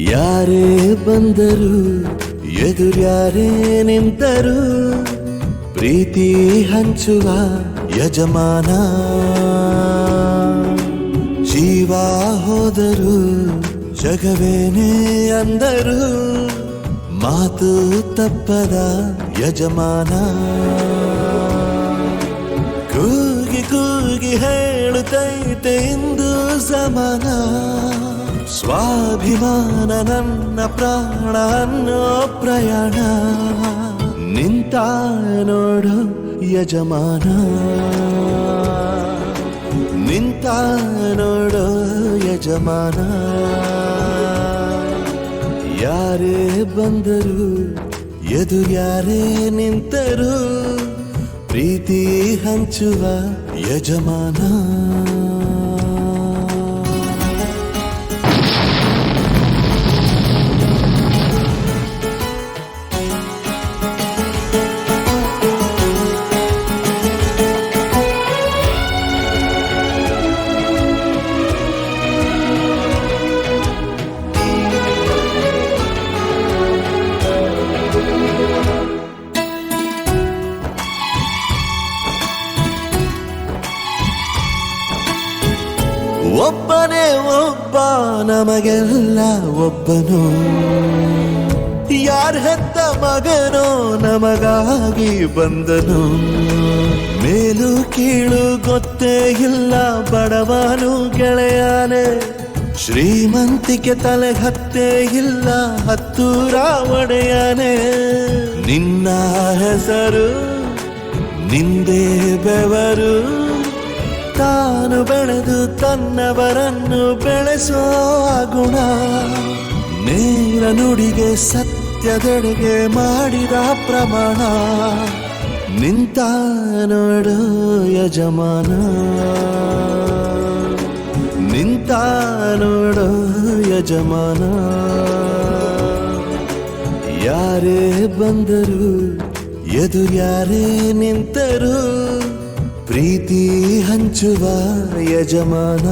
ಯಾರೇ ಬಂದರು ಎದುರ್ಯಾರೇ ನಿಂತರು ಪ್ರೀತಿ ಹಂಚುವ ಯಜಮಾನ ಜೀವ ಹೋದರು ಜಗವೇನೇ ಅಂದರು ಮಾತು ತಪ್ಪದ ಯಜಮಾನ ಕೂಗಿ ಕೂಗಿ ಹೇಳುತ್ತೈತೆ ಇಂದು ಸಮಾನ ಸ್ವಾಭಿಮಾನ ನನ್ನ ಪ್ರಾಣ ಅನ್ನೋ ಪ್ರಯಾಣ ನಿಂತ ನೋಡು ಯಜಮಾನ ನಿಂತ ನೋಡು ಯಜಮಾನ ಯಾರೇ ಬಂದರು ಎದುರ್ಯಾರೇ ನಿಂತರು ಪ್ರೀತಿ ಹಂಚುವ ಯಜಮಾನ ಒಬ್ಬನೇ ಒಬ್ಬ ನಮಗೆಲ್ಲ ಒಬ್ಬನು ಯಾರ ಹೆತ್ತ ಮಗನೋ ನಮಗಾಗಿ ಬಂದನು ಮೇಲು ಕೀಳು ಗೊತ್ತೇ ಇಲ್ಲ ಬಡವನು ಗೆಳೆಯಾನೆ ಶ್ರೀಮಂತಿಕೆ ತಲೆ ಹತ್ತೇ ಇಲ್ಲ ಹತ್ತೂರ ಒಡೆಯಾನೆ ನಿನ್ನ ಹೆಸರು ನಿಂದೇ ಬೆವರು ತಾನು ಬೆಳೆದು ತನ್ನವರನ್ನು ಬೆಳೆಸೋ ಗುಣ ನೇರ ನುಡಿಗೆ ಸತ್ಯದೆಡೆಗೆ ಮಾಡಿದ ಪ್ರಮಾಣ ನಿಂತ ನೋಡು ಯಜಮಾನ ನಿಂತ ನೋಡು ಯಜಮಾನ ಯಾರೇ ಬಂದರು ಎದುರ್ಯಾರೇ ನಿಂತರು ಪ್ರೀತಿ ಹಂಚುವ ಯಜಮಾನ